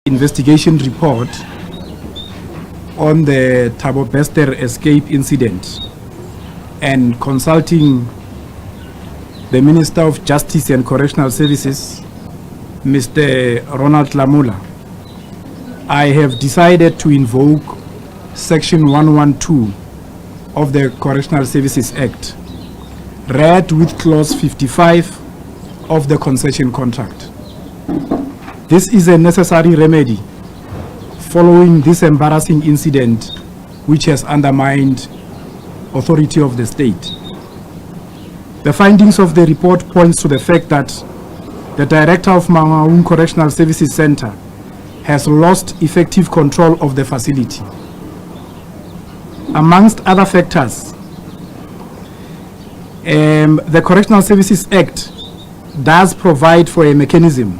investigation report on the Thabo Bester escape incident and consulting the Minister of Justice and Correctional Services, Mr. Ronald Lamula, I have decided to invoke Section 112 of the Correctional Services Act, read with Clause 55 of the concession contract. This is a necessary remedy following this embarrassing incident which has undermined authority of the state. The findings of the report points to the fact that the director of Mangaung Correctional Services Center has lost effective control of the facility. Amongst other factors, the Correctional Services Act does provide for a mechanism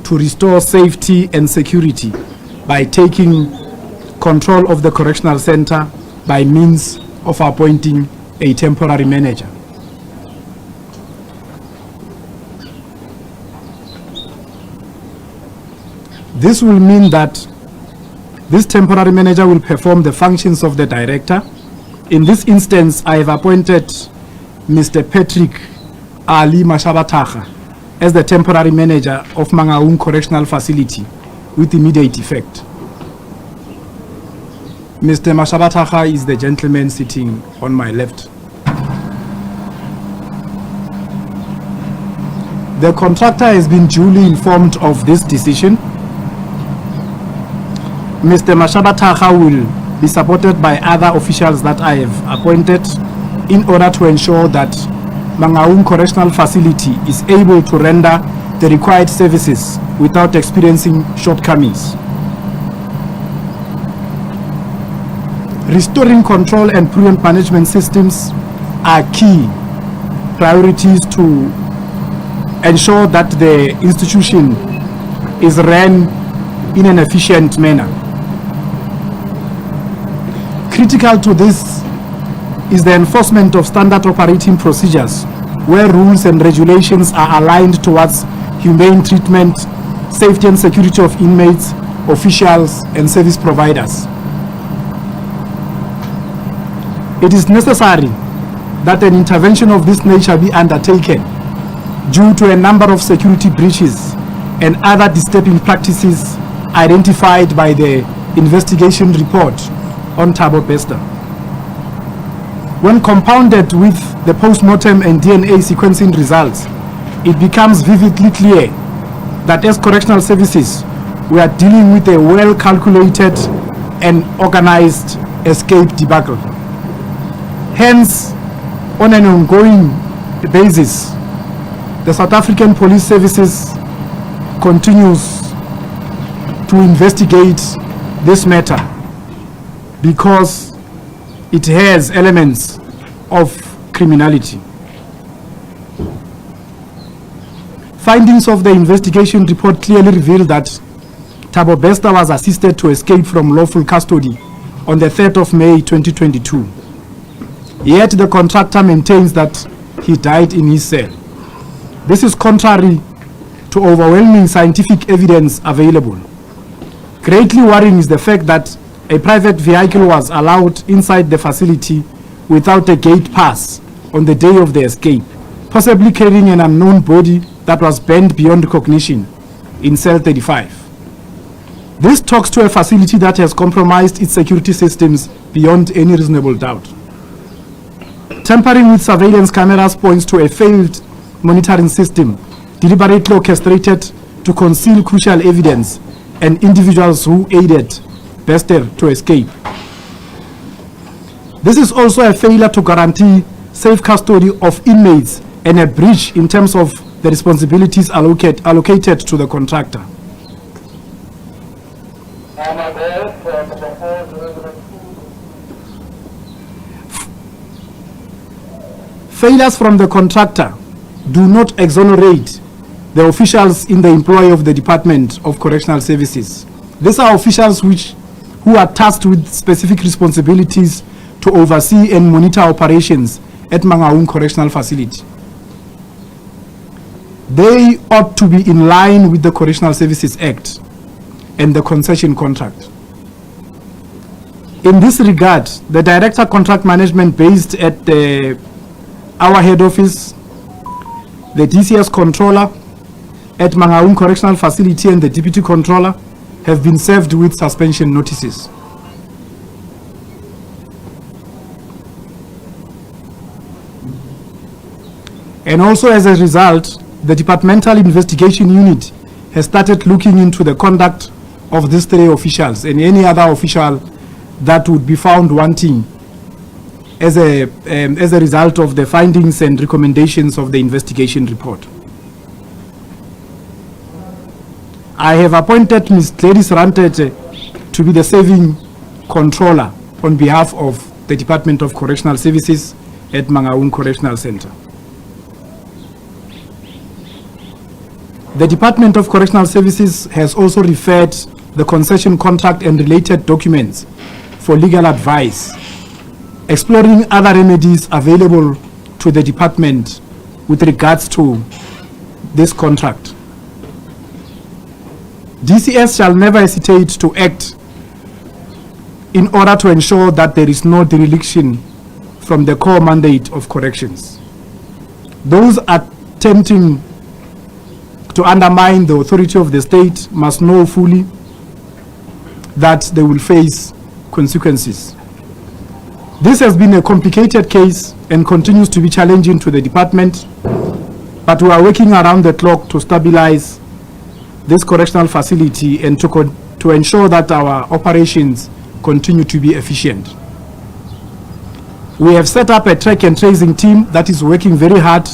to restore safety and security by taking control of the correctional center by means of appointing a temporary manager. This will mean that this temporary manager will perform the functions of the director. In this instance, I have appointed Mr. Patrick Ali Mashabatagha as the temporary manager of Mangaung Correctional Facility with immediate effect. Mr. Mashabatagha is the gentleman sitting on my left. The contractor has been duly informed of this decision. Mr. Mashabatagha will be supported by other officials that I have appointed in order to ensure that Mangaung Correctional Facility is able to render the required services without experiencing shortcomings. Restoring control and prudent management systems are key priorities to ensure that the institution is run in an efficient manner. Critical to this is the enforcement of standard operating procedures where rules and regulations are aligned towards humane treatment, safety and security of inmates, officials and service providers. It is necessary that an intervention of this nature be undertaken due to a number of security breaches and other disturbing practices identified by the investigation report on Thabo Bester. When compounded with the post-mortem and DNA sequencing results, it becomes vividly clear that as correctional services, we are dealing with a well-calculated and organized escape debacle. Hence, on an ongoing basis, the South African Police Services continues to investigate this matter because it has elements of criminality. Findings of the investigation report clearly reveal that Thabo Bester was assisted to escape from lawful custody on the 3rd of May 2022. Yet the contractor maintains that he died in his cell. This is contrary to overwhelming scientific evidence available. Greatly worrying is the fact that a private vehicle was allowed inside the facility without a gate pass on the day of the escape, possibly carrying an unknown body that was burned beyond recognition in cell 35. This talks to a facility that has compromised its security systems beyond any reasonable doubt. Tampering with surveillance cameras points to a failed monitoring system deliberately orchestrated to conceal crucial evidence and individuals who aided Bester to escape. This is also a failure to guarantee safe custody of inmates and a breach in terms of the responsibilities allocated to the contractor. Failures from the contractor do not exonerate the officials in the employ of the Department of Correctional Services. These are officials who are tasked with specific responsibilities to oversee and monitor operations at Mangaung Correctional Facility. they ought to be in line with the Correctional Services Act and the concession contract. In this regard, the Director Contract Management based at our head office, the DCS Controller at Mangaung Correctional Facility and the Deputy Controller have been served with suspension notices. And also as a result, the Departmental Investigation Unit has started looking into the conduct of these 3 officials and any other official that would be found wanting as a result of the findings and recommendations of the investigation report. I have appointed Ms. Gladys Rantete to be the serving controller on behalf of the Department of Correctional Services at Mangaung Correctional Center. The Department of Correctional Services has also referred the concession contract and related documents for legal advice, exploring other remedies available to the department with regards to this contract. DCS shall never hesitate to act in order to ensure that there is no dereliction from the core mandate of corrections. Those attempting to undermine the authority of the state must know fully that they will face consequences. This has been a complicated case and continues to be challenging to the department, but we are working around the clock to stabilize this correctional facility and to ensure that our operations continue to be efficient. We have set up a track and tracing team that is working very hard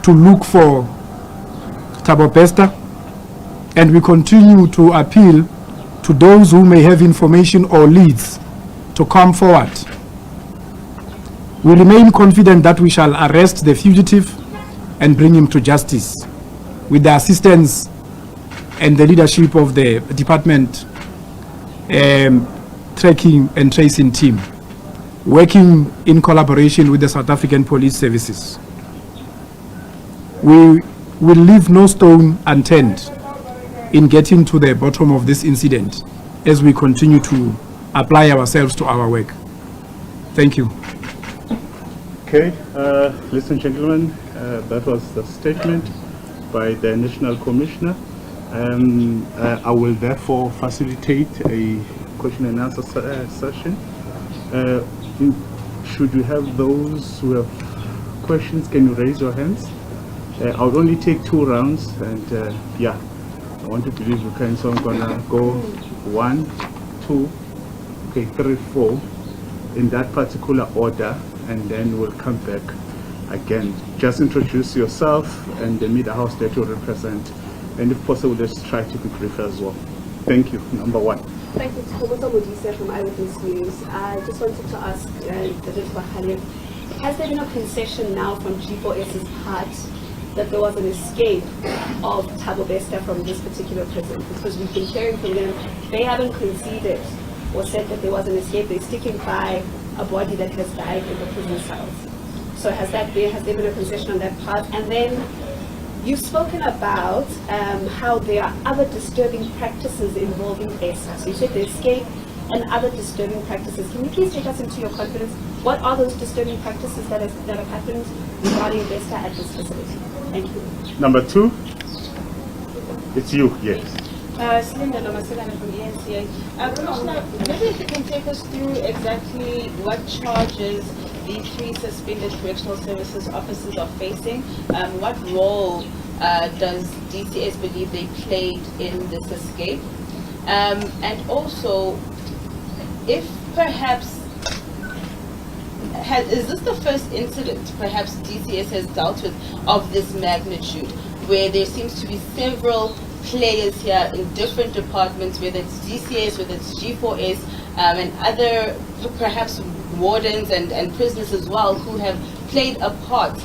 to look for Thabo Bester, and we continue to appeal to those who may have information or leads to come forward. We remain confident that we shall arrest the fugitive and bring him to justice with the assistance and the leadership of the department tracking and tracing team, working in collaboration with the South African Police Services. We will leave no stone unturned in getting to the bottom of this incident as we continue to apply ourselves to our work. Thank you. Okay, ladies and gentlemen, that was the statement by the National Commissioner. I will therefore facilitate a question and answer session. Should you have those who have questions, can you raise your hands? I would only take 2 rounds, and yeah, I want to believe we can, so I'm gonna go 1, 2, okay, 3, 4 in that particular order, and then we'll come back again. Just introduce yourself and the media house that you represent, and if possible, let's try to be brief as well. Thank you. Number 1. Thank you, Thabo Bester from Eyewitness News. I just wanted to ask has there been a concession now from G4S's part that there was an escape of Thabo Bester from this particular prison? Because we've been hearing from them, they haven't conceded or said that there was an escape. They're sticking by a body that has died in the prison cells. So has there been a concession on that part? And then you've spoken about how there are other disturbing practices involving Bester. So you said the escape and other disturbing practices. Can you please take us into your confidence? What are those disturbing practices that have happened regarding Bester at this facility? Thank you. Number 2, it's you, yes. Slinda Lomasegana from eNCA. Commissioner, maybe if you can take us through exactly what charges the 3 suspended Correctional Services officers are facing. What role does DCS believe they played in this escape? And also, if perhaps, is this the first incident perhaps DCS has dealt with of this magnitude, where there seems to be several players here in different departments, whether it's DCS, whether it's G4S, and other perhaps wardens and prisoners as well, who have played a part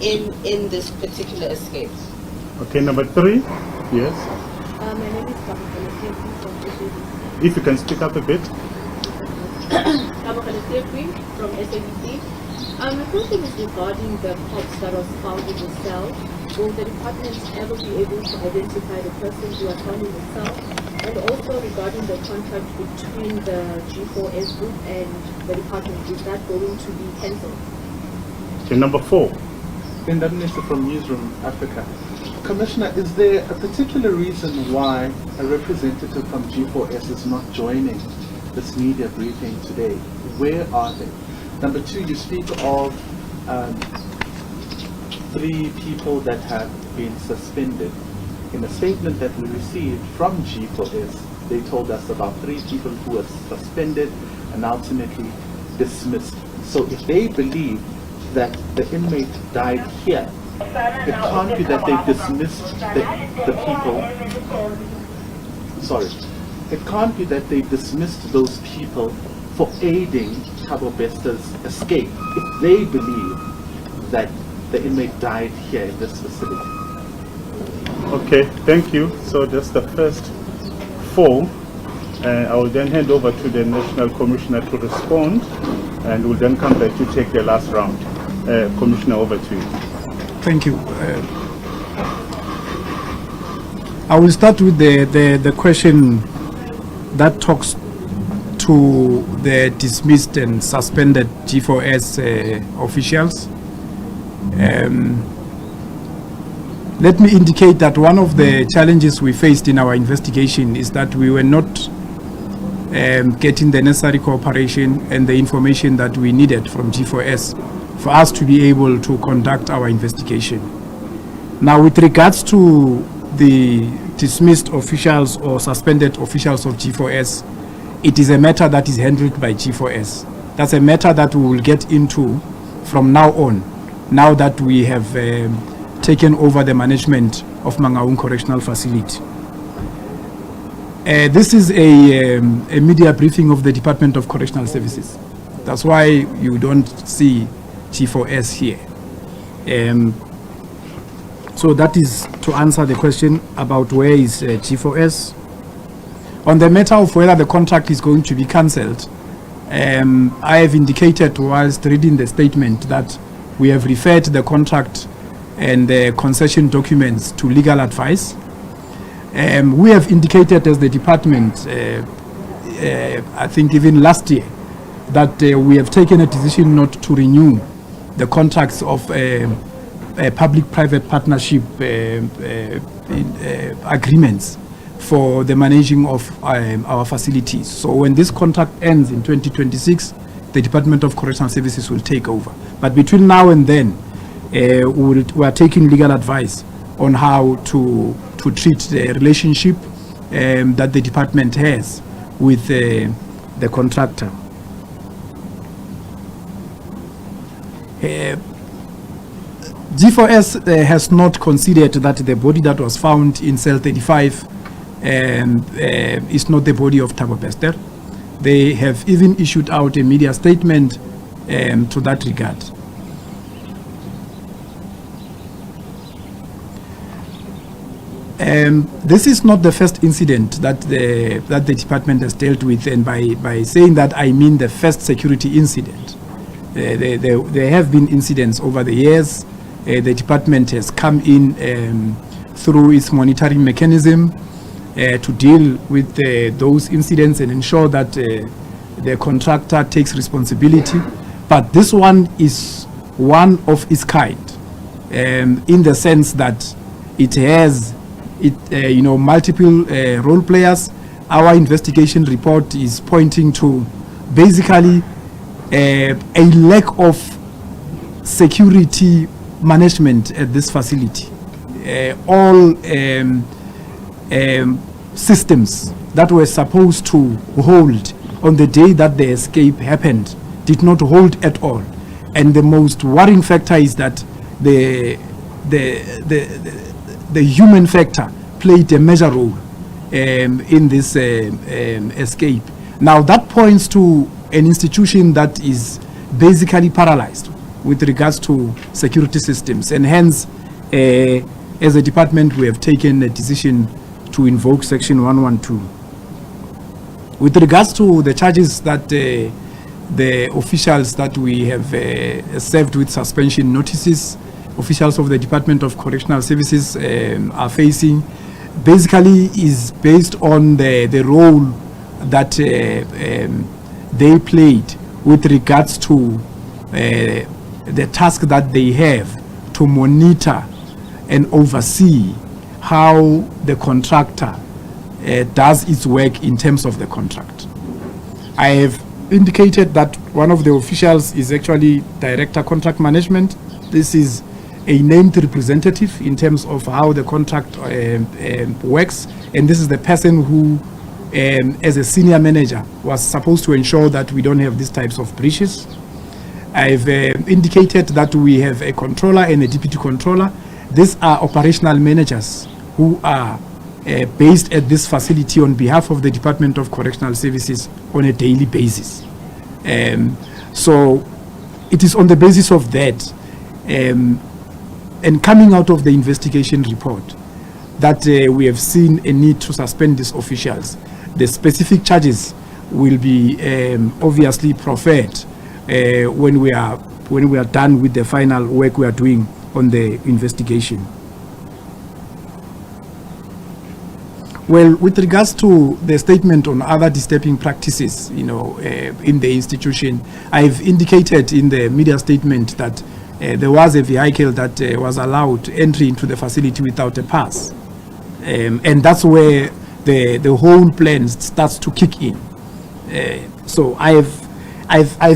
in this particular escape? Okay, number 3, yes. My name is Thabo. If you can speak up a bit. Thabo from SABC. My question is regarding the corpse that was found in the cell. will the department ever be able to identify the person who attended the cell? And also regarding the contract between the G4S group and the department, is that going to be cancelled? Okay, number 4. Linda Minister from Newsroom Africa. Commissioner, is there a particular reason why a representative from G4S is not joining this media briefing today? Where are they? Number 2, you speak of 3 people that have been suspended. In a statement that we received from G4S, they told us about 3 people who were suspended and ultimately dismissed. So if they believe that the inmate died here, it can't be that they dismissed the people. Sorry. It can't be that they dismissed those people for aiding Thabo Bester's escape if they believe that the inmate died here in this facility. Okay, thank you. So that's the first 4. I will then hand over to the National Commissioner to respond, and we'll then come back to take the last round. Commissioner, over to you. Thank you. I will start with the question that talks to the dismissed and suspended G4S officials. Let me indicate that one of the challenges we faced in our investigation is that we were not getting the necessary cooperation and the information that we needed from G4S for us to be able to conduct our investigation. Now, with regards to the dismissed officials or suspended officials of G4S, it is a matter that is handled by G4S. That's a matter that we will get into from now on, now that we have taken over the management of Mangaung Correctional Facility. This is a media briefing of the Department of Correctional Services. That's why you don't see G4S here. So that is to answer the question about where is G4S. On the matter of whether the contract is going to be cancelled, I have indicated whilst reading the statement that we have referred the contract and the concession documents to legal advice. We have indicated as the department, I think even last year, that we have taken a decision not to renew the contracts of public-private partnership agreements for the managing of our facilities. So when this contract ends in 2026, the Department of Correctional Services will take over. But between now and then, we are taking legal advice on how to treat the relationship that the department has with the contractor. G4S has not considered that the body that was found in cell 35 is not the body of Thabo Bester. They have even issued out a media statement to that regard. This is not the first incident that the department has dealt with, and by saying that I mean the first security incident. There have been incidents over the years. The department has come in through its monitoring mechanism to deal with those incidents and ensure that the contractor takes responsibility. But this one is one of its kind, in the sense that it has multiple role players. Our investigation report is pointing to basically a lack of security management at this facility. All systems that were supposed to hold on the day that the escape happened did not hold at all. And the most worrying factor is that the human factor played a major role in this escape. Now that points to an institution that is basically paralyzed with regards to security systems, and hence as a department we have taken a decision to invoke section 112. With regards to the charges that the officials that we have served with suspension notices, officials of the Department of Correctional Services are facing basically is based on the role that they played with regards to the task that they have to monitor and oversee how the contractor does its work in terms of the contract. I have indicated that one of the officials is actually Director Contract Management. This is a named representative in terms of how the contract works, and this is the person who, as a senior manager, was supposed to ensure that we don't have these types of breaches. I've indicated that we have a controller and a deputy controller. These are operational managers who are based at this facility on behalf of the Department of Correctional Services on a daily basis. So it is on the basis of that and coming out of the investigation report that we have seen a need to suspend these officials. The specific charges will be obviously proffered when we are done with the final work we are doing on the investigation. Well, with regards to the statement on other disturbing practices, in the institution, I've indicated in the media statement that there was a vehicle that was allowed entry into the facility without a pass, and that's where the whole plan starts to kick in. So I've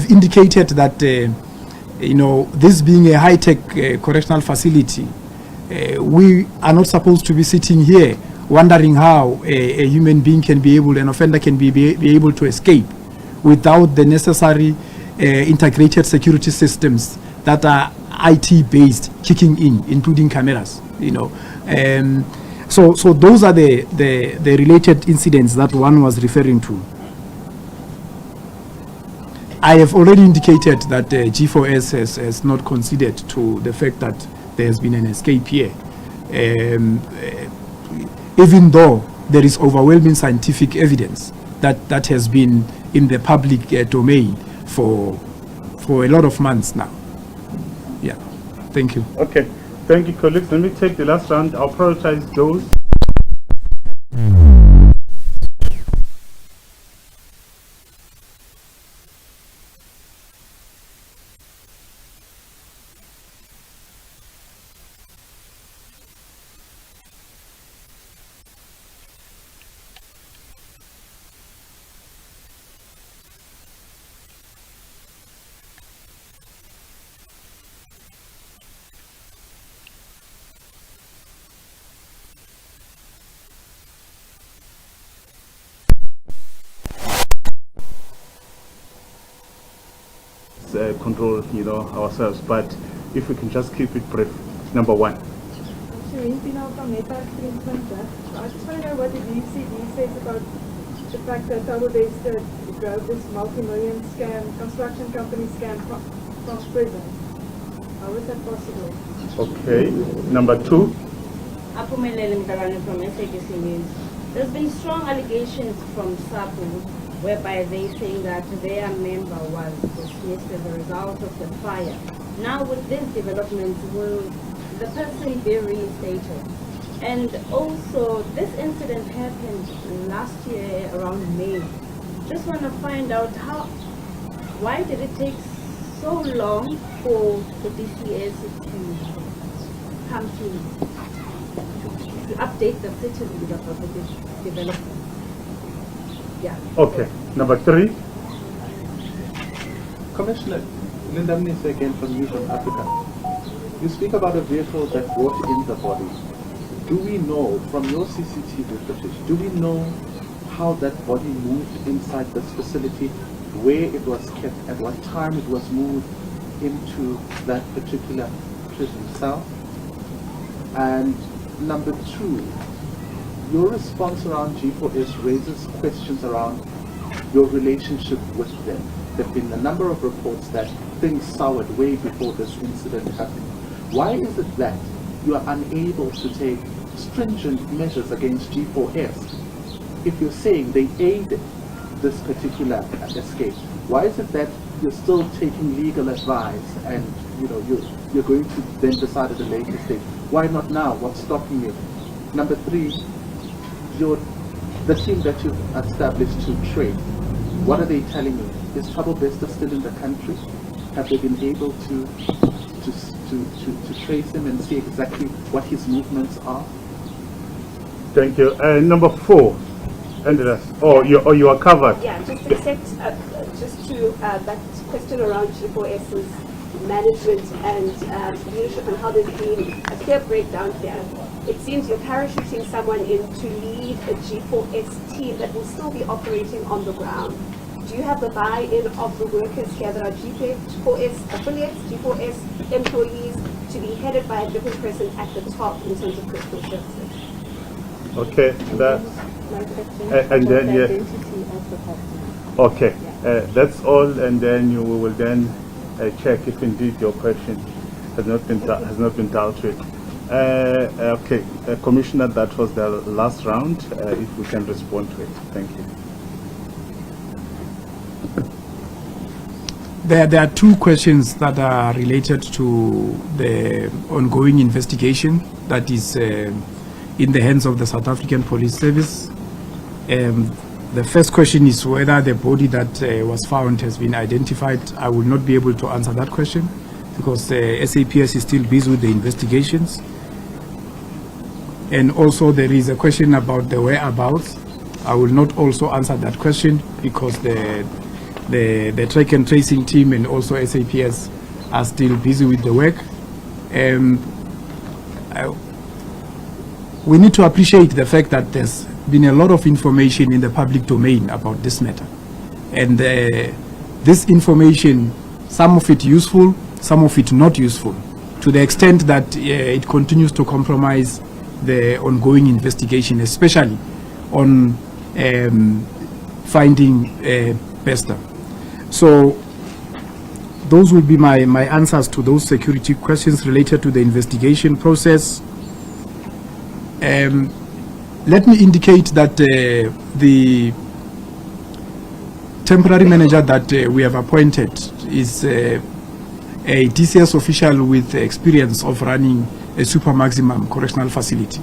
indicated that this being a high-tech correctional facility, we are not supposed to be sitting here wondering how a human being can be able, an offender can be able to escape without the necessary integrated security systems that are IT-based kicking in, including cameras. So those are the related incidents that one was referring to. I have already indicated that G4S has not conceded to the fact that there has been an escape here. Even though there is overwhelming scientific evidence that has been in the public domain for a lot of months now. Yeah, thank you. Okay, thank you, colleagues. Let me take the last round. I'll prioritize those. Control, ourselves, but if we can just keep it brief. Number one. So, from LIVESTREAM Center, I just want to know what the DCD says about the fact that Thabo Bester drove this multi-million scam, construction company scam from prison. How is that possible? Okay. Number two. Apumelele Mtarane from SABC News. There's been strong allegations from SAPU whereby they saying that their member was dismissed as a result of the fire. Now with this development, will the person be reinstated? And also, this incident happened last year around May. Just want to find out why did it take so long for the DCS to come to update the citizens about this development? Yeah. Okay. Number three. Commissioner, Linda Mnisa again from News from Africa. You speak about a vehicle that brought in the body. Do we know, from your CCTV footage, do we know how that body moved inside this facility, where it was kept, at what time it was moved into that particular prison cell? And number two, your response around G4S raises questions around your relationship with them. There have been a number of reports that things soured way before this incident happened. Why is it that you are unable to take stringent measures against G4S if you're saying they aided this particular escape? Why is it that you're still taking legal advice and you're going to then decide at a later stage? Why not now? What's stopping you? Number 3, the team that you've established to train, what are they telling you? Is Thabo Bester still in the country? Have they been able to trace him and see exactly what his movements are? Thank you. Number 4, Andreas. You are covered. Yeah, just to that question around G4S's management and leadership and how there's been a clear breakdown here. It seems you're parachuting someone in to lead a G4S team that will still be operating on the ground. Do you have the buy-in of the workers here that are G4S affiliates, G4S employees, to be headed by a different person at the top in terms of Correctional Services? Okay, My question. and then the yeah. identity of the customer. Okay, that's all, and then you will then check if indeed your question has not been dealt with. Okay, Commissioner, that was the last round. If we can respond to it, thank you. There are 2 questions that are related to the ongoing investigation that is in the hands of the South African Police Service. The first question is whether the body that was found has been identified. I will not be able to answer that question because the SAPS is still busy with the investigations. And also there is a question about the whereabouts. I will not also answer that question because the track and tracing team and also SAPS are still busy with the work. We need to appreciate the fact that there's been a lot of information in the public domain about this matter. And this information, some of it useful, some of it not useful, to the extent that it continues to compromise the ongoing investigation, especially on finding Bester. So those will be my answers to those security questions related to the investigation process. Let me indicate that the temporary manager that we have appointed is a DCS official with experience of running a super maximum correctional facility.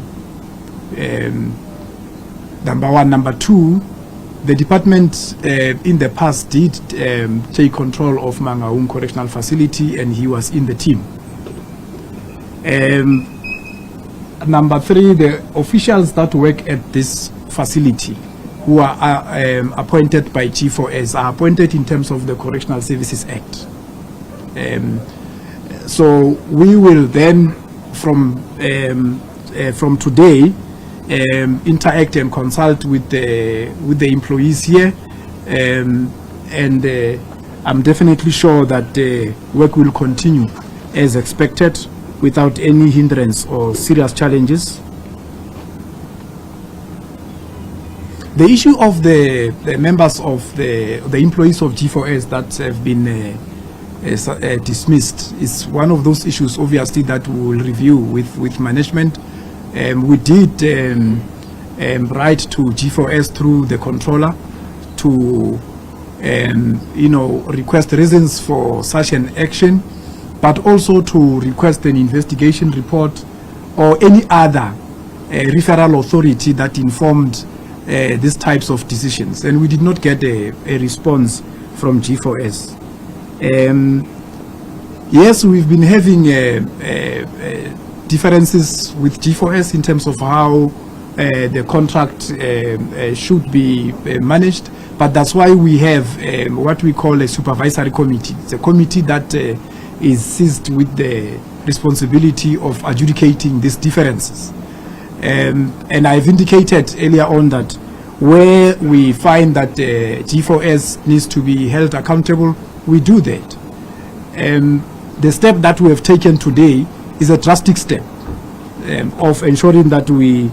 Number 1. Number 2, the department in the past did take control of Mangaung Correctional Facility, and he was in the team. Number 3, the officials that work at this facility who are appointed by G4S are appointed in terms of the Correctional Services Act. So we will then, from today, interact and consult with the employees here, and I'm definitely sure that work will continue as expected without any hindrance or serious challenges. The issue of the members of the employees of G4S that have been dismissed is one of those issues, obviously, that we will review with management. We did write to G4S through the controller to request reasons for such an action, but also to request an investigation report or any other referral authority that informed these types of decisions, and we did not get a response from G4S. Yes, we've been having differences with G4S in terms of how the contract should be managed, but that's why we have what we call a supervisory committee. It's a committee that is seized with the responsibility of adjudicating these differences. And I've indicated earlier on that where we find that G4S needs to be held accountable, we do that. The step that we have taken today is a drastic step of ensuring that we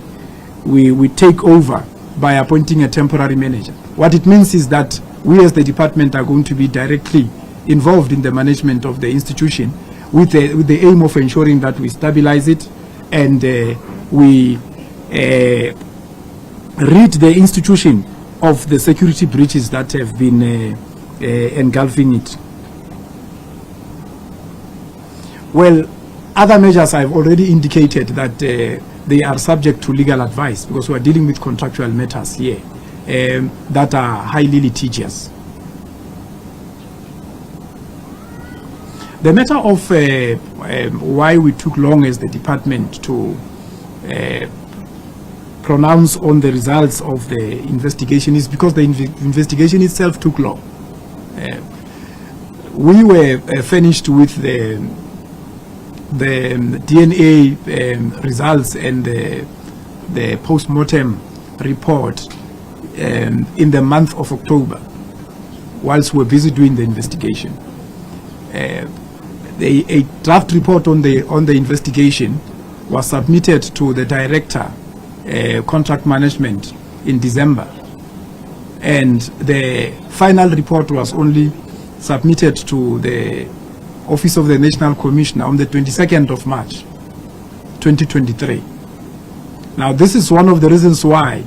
take over by appointing a temporary manager. What it means is that we as the department are going to be directly involved in the management of the institution with the aim of ensuring that we stabilize it and we rid the institution of the security breaches that have been engulfing it. Well, other measures I've already indicated that they are subject to legal advice, because we are dealing with contractual matters here that are highly litigious. The matter of why we took long as the department to pronounce on the results of the investigation is because the investigation itself took long. We were finished with the DNA results and the post-mortem report in the month of October, whilst we're busy doing the investigation. A draft report on the investigation was submitted to the director, contract management, in December, and the final report was only submitted to the Office of the National Commissioner on the 22nd of March 2023. Now, this is one of the reasons why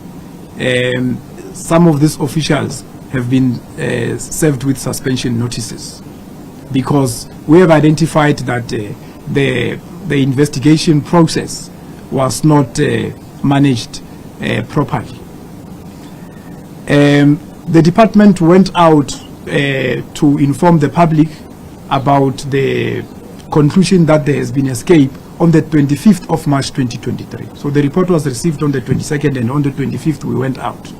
some of these officials have been served with suspension notices, because we have identified that the investigation process was not managed properly. The department went out to inform the public about the conclusion that there has been escape on the 25th of March 2023. So the report was received on the 22nd, and on the 25th we went out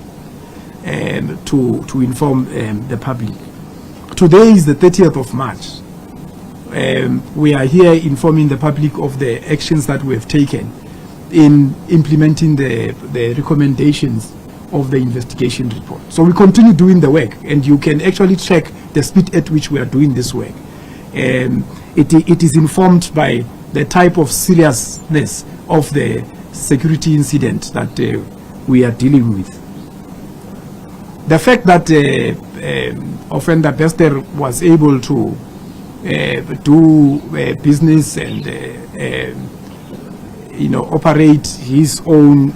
to inform the public. Today is the 30th of March. We are here informing the public of the actions that we have taken in implementing the recommendations of the investigation report. So we continue doing the work, and you can actually track the speed at which we are doing this work. It is informed by the type of seriousness of the security incident that we are dealing with. The fact that offender Bester was able to do business and operate his own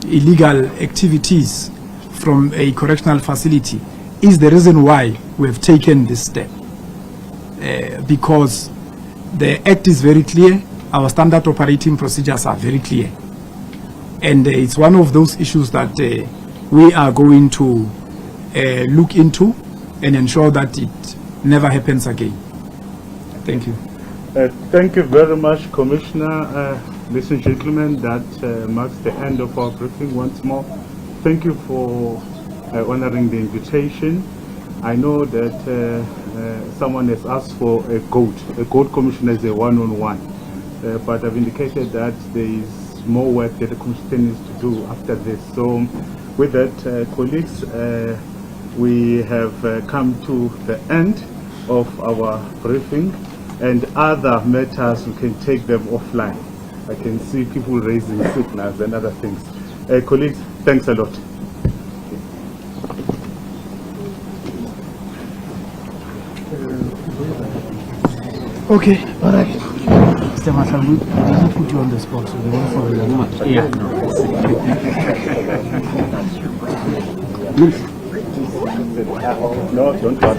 illegal activities from a correctional facility is the reason why we have taken this step, because the act is very clear, our standard operating procedures are very clear, and it's one of those issues that we are going to look into and ensure that it never happens again. Thank you. Thank you very much, Commissioner. Ladies and gentlemen, that marks the end of our briefing once more. Thank you for honoring the invitation. I know that someone has asked for a goat. A goat commissioner is a one-on-one, but I've indicated that there is more work that the commissioner needs to do after this. So with that, colleagues, we have come to the end of our briefing, and other matters we can take them offline. I can see people raising signals and other things. Colleagues, thanks a lot. Okay, all right. Mr. Masabu, did he put you on the spot? So they won't follow you much. Yeah. No, don't worry.